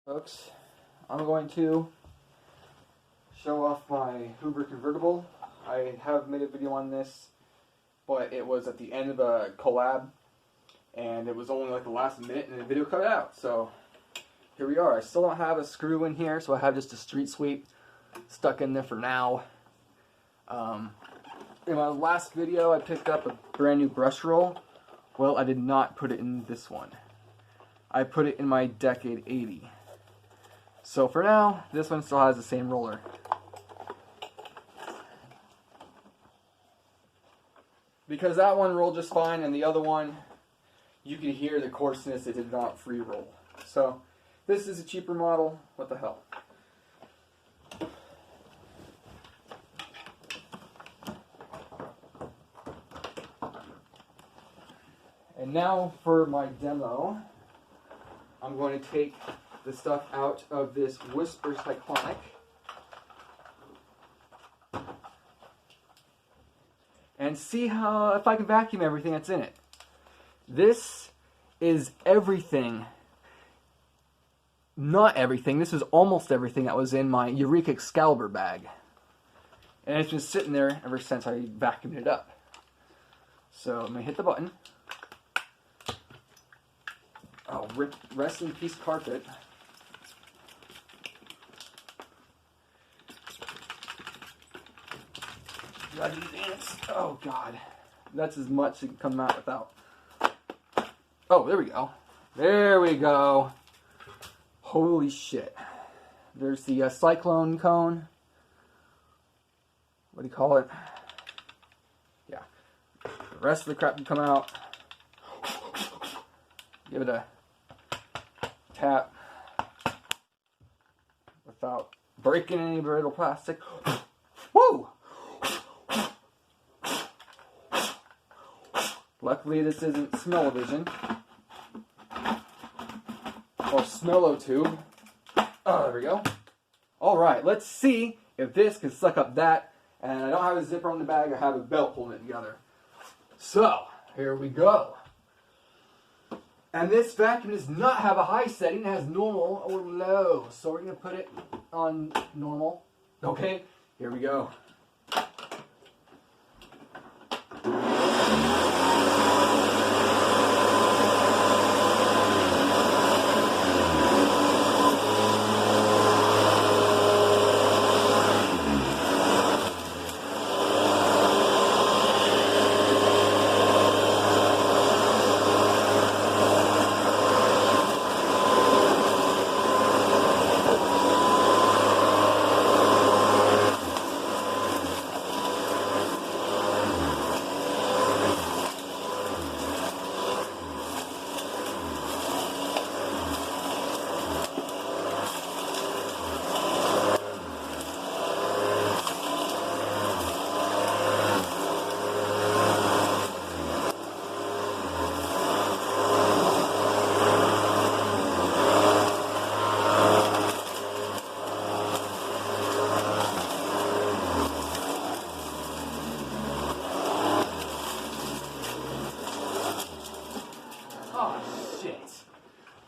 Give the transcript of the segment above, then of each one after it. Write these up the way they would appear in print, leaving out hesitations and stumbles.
Folks, I'm going to show off my Hoover convertible. I have made a video on this, but it was at the end of a collab, and it was only like the last minute and the video cut out. So here we are. I still don't have a screw in here, so I have just a street sweep stuck in there for now. In my last video, I picked up a brand new brush roll. Well, I did not put it in this one. I put it in my Decade 80. So for now, this one still has the same roller. Because that one rolled just fine, and the other one, you can hear the coarseness, it did not free roll. So this is a cheaper model, what the hell. And now for my demo, I'm going to take the stuff out of this Whisper Cyclonic. And see how, if I can vacuum everything that's in it. This is everything. Not everything, this is almost everything that was in my Eureka Excalibur bag. And it's been sitting there ever since I vacuumed it up. So I'm going to hit the button. Oh, rest in peace carpet. Oh god, that's as much as it can come out without. Oh, there we go. There we go. Holy shit. There's the cyclone cone. What do you call it? Yeah. The rest of the crap can come out. Give it a tap without breaking any brittle plastic. Woo! Luckily, this isn't smell-o-vision or smell-o-tube. Oh, there we go. Alright, let's see if this can suck up that. And I don't have a zipper on the bag, I have a belt holding it together. So, here we go. And this vacuum does not have a high setting, it has normal or low. So we're going to put it on normal. Okay, here we go.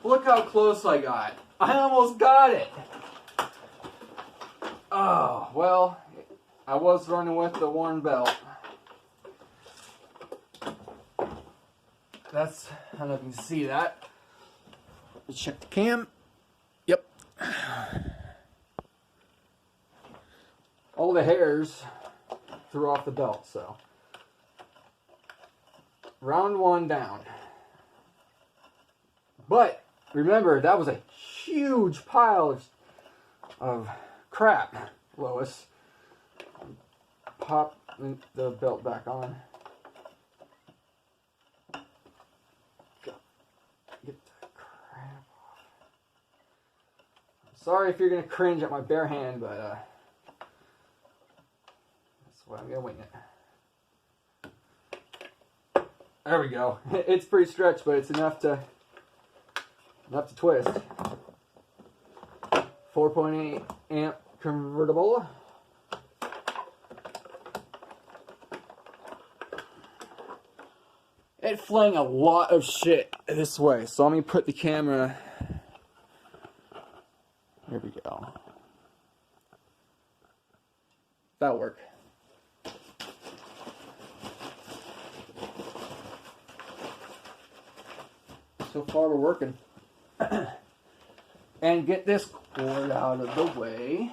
Look how close I got. I almost got it. Oh, well, I was running with the worn belt. That's, I don't know if you can see that. Let's check the cam. Yep. All the hairs threw off the belt, so. Round one down. But remember, that was a huge pile of crap, Lois. Pop the belt back on. Get that crap off. I'm sorry if you're going to cringe at my bare hand, but that's why I'm going to wing it. There we go. It's pretty stretched, but it's enough to twist. 4.8 amp convertible. It flying a lot of shit this way, so let me put the camera There we go. That'll work. So far we're working. And get this cord out of the way.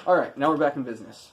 Alright, now we're back in business.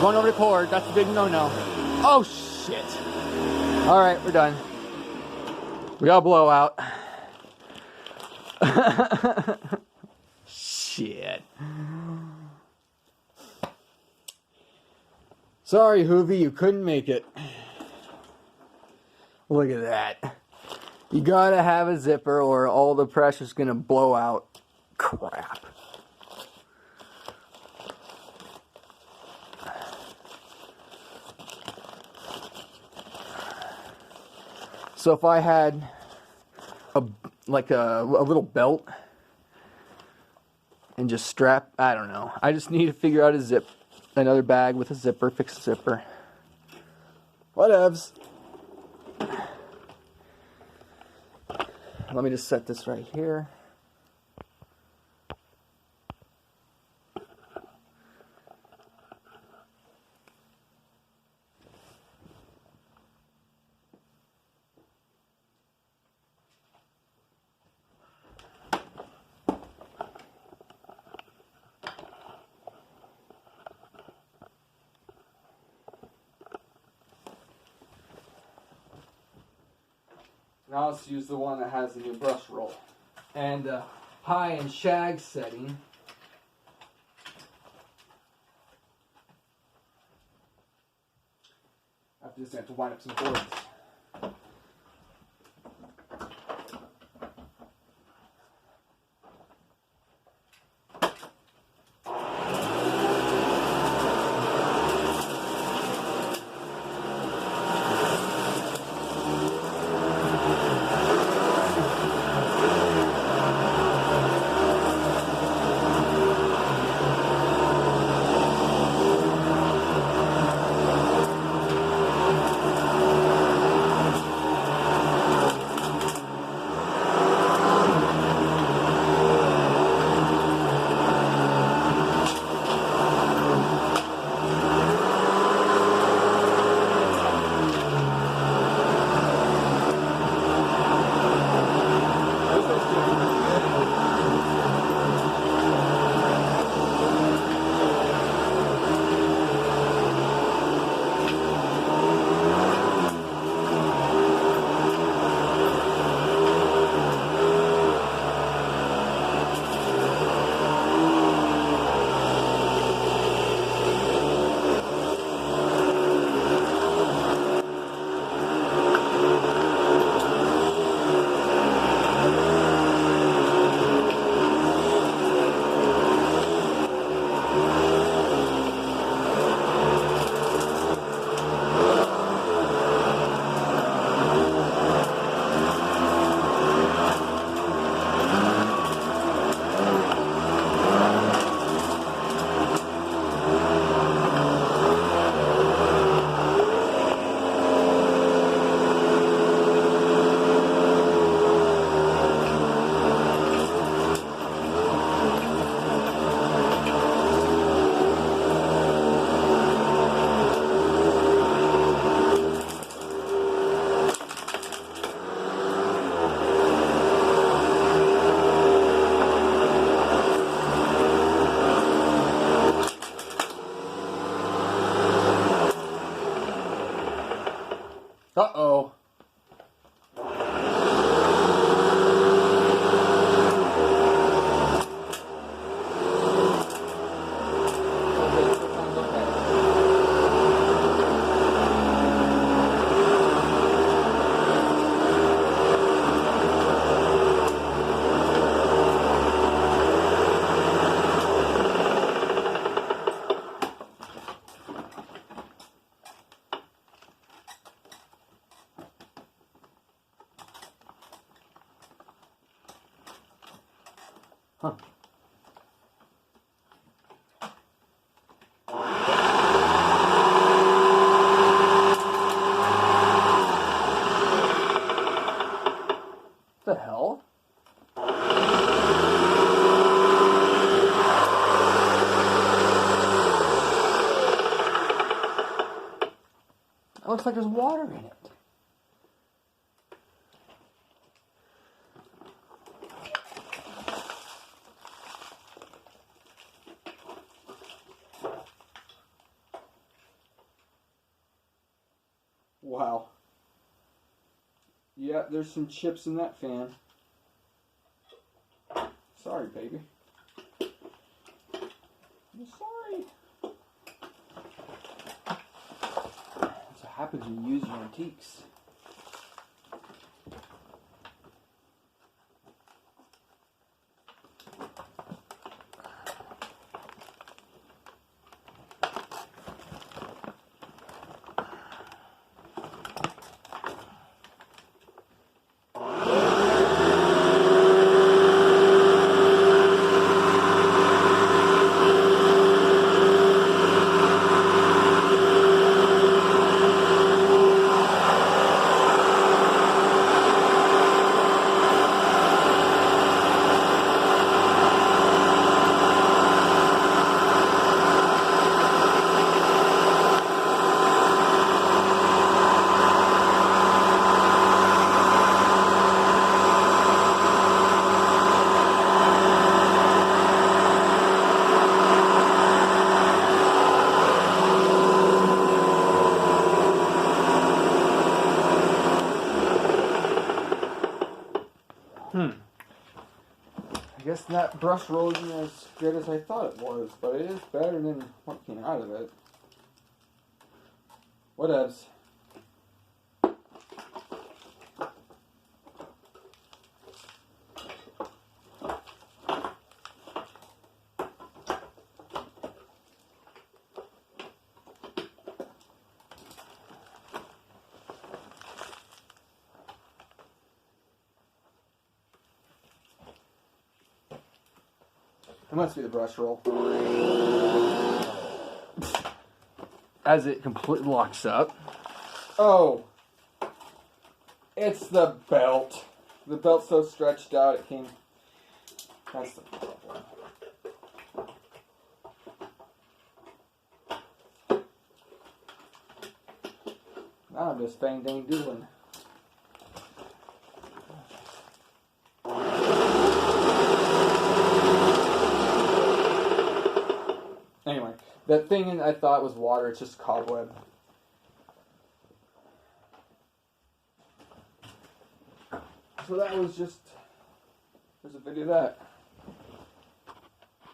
Going over the cord, that's a big no-no. Oh, shit. All right, we're done. We got a blowout. Shit. Sorry, Hoovy, you couldn't make it. Look at that. You gotta have a zipper or all the pressure's gonna blow out. Crap. So if I had a little belt and just strap, I don't know. I just need to figure out another bag with a zipper, fix a zipper. Whatevs. Let me just set this right here. Now let's use the one that has the new brush roll. And high and shag setting. After this I have to wind up some cords. Uh-oh. Huh. The hell? It looks like there's water in it. Wow. Yeah, there's some chips in that fan. Sorry, baby. I'm sorry. That's what happens when you use your antiques. I guess that brush roll isn't as good as I thought it was, but it is better than what came out of it. Whatevs. It must be the brush roll. As it completely locks up. Oh! It's the belt. The belt's so stretched out it came. That's the problem. Now I'm just bang dang doodling. Anyway, that thing I thought was water, it's just cobweb. So that was just, there's a video of that.